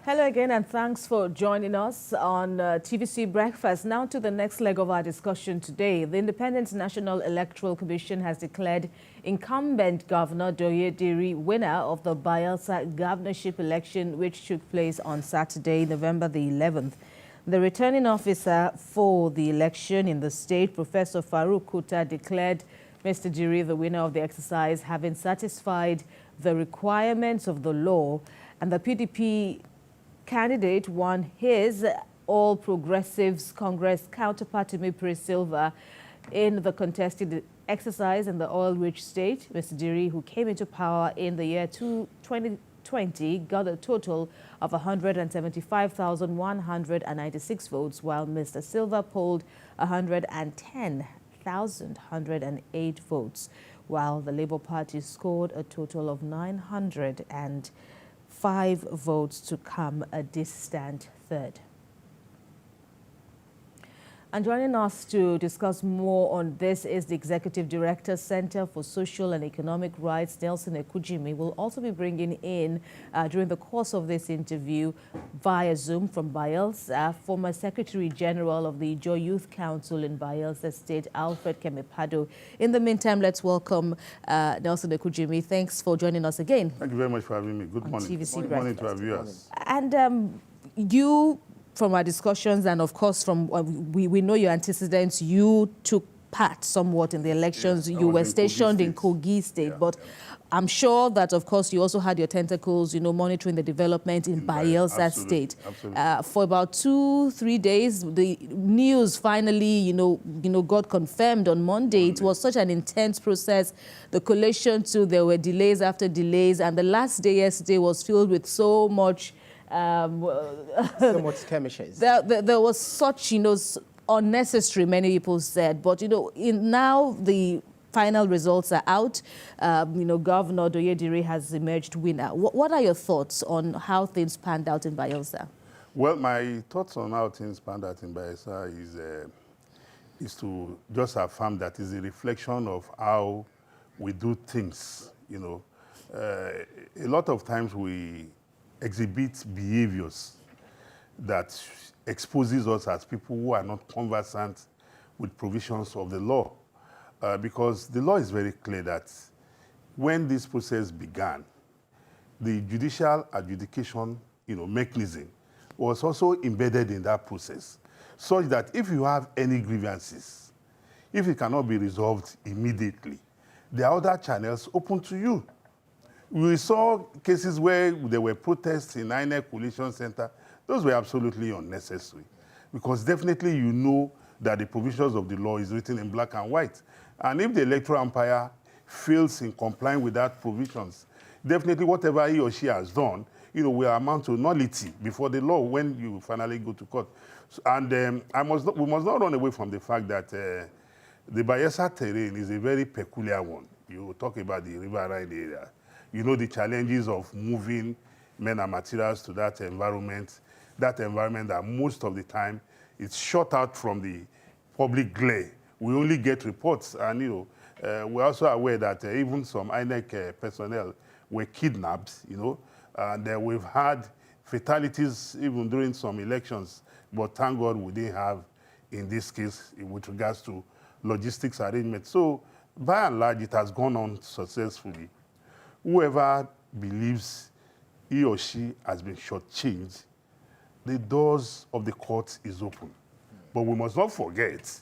Hello again, and thanks for joining us on TVC Breakfast. Now to the next leg of our discussion today. The Independent National Electoral Commission has declared incumbent Governor DouyeDiri winner of the Bayelsa Governorship election, which took place on Saturday, November the 11th. The returning officer for the election in the state, Professor Faruq Kuta, declared Mr. Diri the winner of the exercise, having satisfied the requirements of the law, and the PDP candidate won his All Progressives Congress counterpart Timipre Sylva in the contested exercise in the oil-rich state. Mr. Diri, who came into power in the year 2020, got a total of 175,196 votes, while Mr. Sylva polled 110,108 votes, while the Labour Party scored a total of 905 votes to come a distant third. And joining us to discuss more on this is the Executive Director, Center for Social and Economic Rights, Nelson Ekujimi. We'll also be bringing in, during the course of this interview, via Zoom from Bayelsa, former Secretary General of the Joy Youth Council in Bayelsa State, Alfred Kemepado. In the meantime, let's welcome Nelson Ekujimi. Thanks for joining us again. Thank you very much for having me. Good morning. Good morning to our viewers. And you, from our discussions and, of course, from we know your antecedents, you took part somewhat in the elections. Yes, you were stationed in Kogi State, but I'm sure that, of course, you also had your tentacles, monitoring the development in Bayelsa State. Absolutely. For about 2-3 days, the news finally, got confirmed on Monday. It was such an intense process. The collation too, there were delays after delays, and the last day yesterday was filled with so much so much skirmishes. There was such, unnecessary, many people said. But, now the final results are out. Governor DouyeDiri has emerged winner. What are your thoughts on how things panned out in Bayelsa? Well, my thoughts on how things panned out in Bayelsa is to just affirm that is a reflection of how we do things. A lot of times we exhibit behaviors that exposes us as people who are not conversant with provisions of the law. Because the law is very clear that when this process began, the judicial adjudication mechanism was also embedded in that process, such that if you have any grievances, if it cannot be resolved immediately, there are other channels open to you. We saw cases where there were protests in INEC Coalition Center. Those were absolutely unnecessary, because definitely that the provisions of the law is written in black and white. And if the electoral umpire fails in complying with that provisions, definitely whatever he or she has done, will amount to nullity before the law when you finally go to court. And we must not run away from the fact that the Bayelsa terrain is a very peculiar one. You talk about the riverine area. The challenges of moving men and materials to that environment that most of the time it's shut out from the public glare. We only get reports, and we're also aware that even some INEC personnel were kidnapped, and we've had fatalities even during some elections, but thank God we didn't have in this case with regards to logistics arrangements. So by and large, it has gone on successfully. Whoever believes he or she has been shortchanged, the doors of the court is open. But we must not forget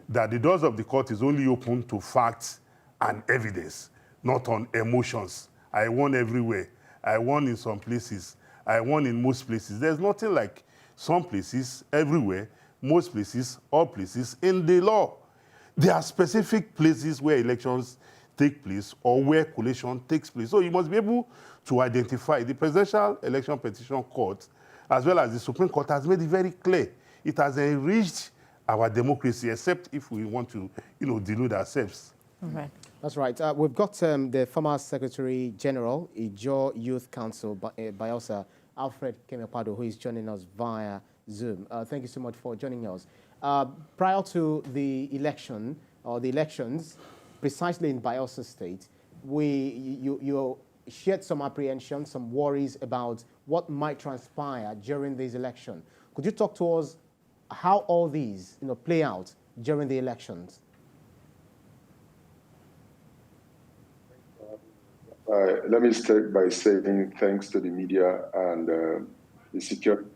that the doors of the court is only open to facts and evidence, not on emotions. I won everywhere. I won in some places. I won in most places. There's nothing like some places, everywhere, most places, all places in the law. There are specific places where elections take place or where collation takes place. So you must be able to identify. The Presidential Election Petition Court, as well as the Supreme Court, has made it very clear. It has enriched our democracy, except if we want to, delude ourselves. Right. That's right. We've got the former Secretary General, Joy Youth Council, Bayelsa, Alfred Kemepado, who is joining us via Zoom. Thank you so much for joining us. Prior to the election, or the elections, precisely in Bayelsa State, you shared some apprehension, some worries about what might transpire during this election. Could you talk to us how all these play out during the elections? Let me start by saying thanks to the media and the security.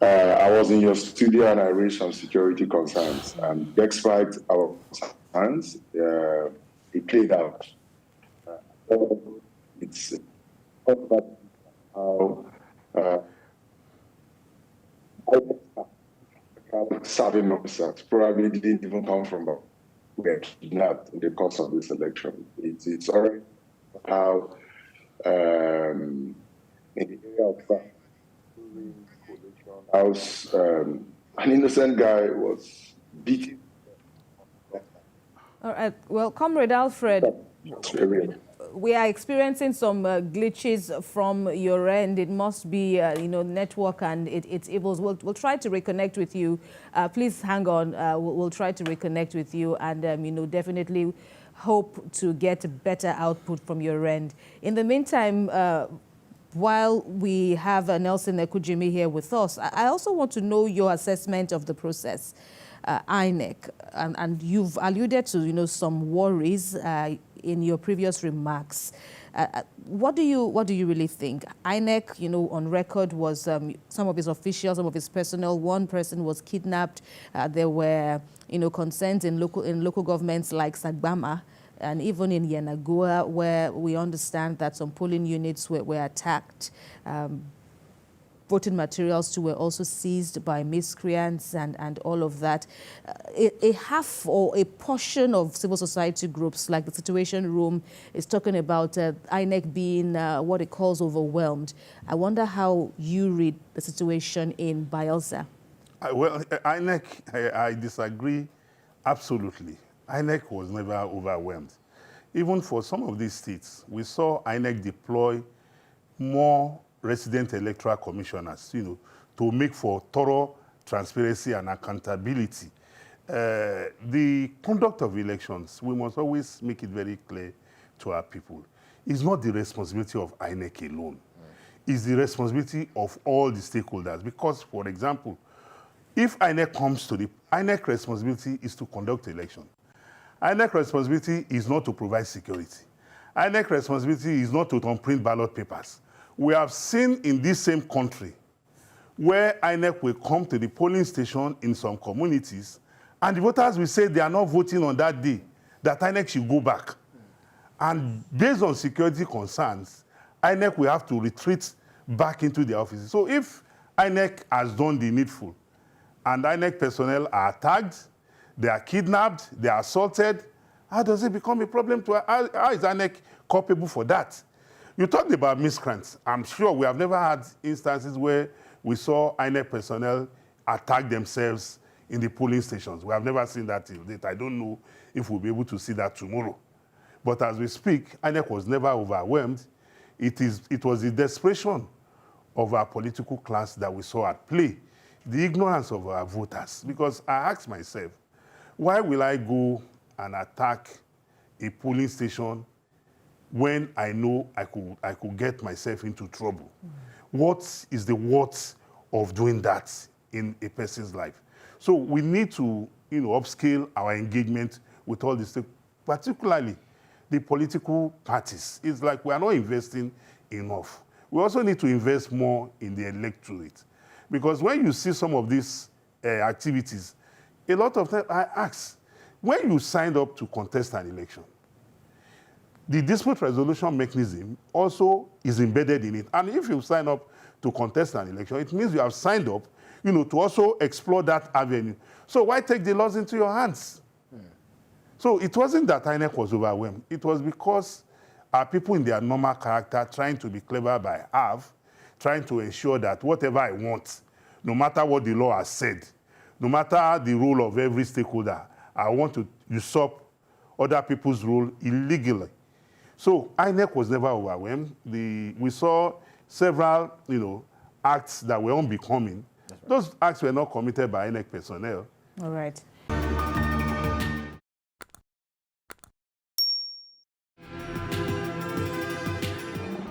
I was in your studio and I raised some security concerns. And despite our concerns, it played out. It's how serving officers probably didn't even come from who were kidnapped in the course of this election. It's already how in the area of house, an innocent guy was beaten. All right. Well, Comrade Alfred, we are experiencing some glitches from your end. It must be, network and its evils. We'll try to reconnect with you. Please hang on. We'll try to reconnect with you and, definitely hope to get better output from your end. In the meantime, while we have Nelson Ekujimi here with us, I also want to know your assessment of the process. INEC, and you've alluded to, some worries in your previous remarks. What do you really think? INEC, on record was some of his officials, some of his personnel. One person was kidnapped. There were, concerns in local governments like Sagbama, and even in Yenagoa, where we understand that some polling units were attacked. Voting materials too were also seized by miscreants and all of that. A half or a portion of civil society groups, like the Situation Room, is talking about INEC being what it calls overwhelmed. I wonder how you read the situation in Bayelsa. Well, INEC, I disagree absolutely. INEC was never overwhelmed. Even for some of these states, we saw INEC deploy more resident electoral commissioners, to make for thorough transparency and accountability. The conduct of elections, we must always make it very clear to our people, is not the responsibility of INEC alone. It's the responsibility of all the stakeholders. Because, for example, if INEC comes to INEC responsibility is to conduct election. INEC responsibility is not to provide security. INEC responsibility is not to print ballot papers. We have seen in this same country where INEC will come to the polling station in some communities and the voters will say they are not voting on that day, that INEC should go back. And based on security concerns, INEC will have to retreat back into their offices. So if INEC has done the needful and INEC personnel are tagged, they are kidnapped, they are assaulted, how does it become a problem to how is INEC culpable for that? You talked about miscreants. I'm sure we have never had instances where we saw INEC personnel attack themselves in the polling stations. We have never seen that till date. I don't know if we'll be able to see that tomorrow. But as we speak, INEC was never overwhelmed. It was the desperation of our political class that we saw at play, the ignorance of our voters. Because I asked myself, why will I go and attack a polling station when I know I could get myself into trouble? What is the worth of doing that in a person's life? So we need to, upscale our engagement with all this, particularly the political parties. It's like we are not investing enough. We also need to invest more in the electorate. Because when you see some of these activities, a lot of times I ask, when you signed up to contest an election, the dispute resolution mechanism also is embedded in it. And if you sign up to contest an election, it means you have signed up, to also explore that avenue. So why take the laws into your hands? So it wasn't that INEC was overwhelmed. It was because our people in their normal character trying to be clever by half, trying to ensure that whatever I want, no matter what the law has said, no matter the role of every stakeholder, I want to usurp other people's role illegally. So INEC was never overwhelmed. We saw several, acts that were unbecoming. Right. Those acts were not committed by INEC personnel. All right.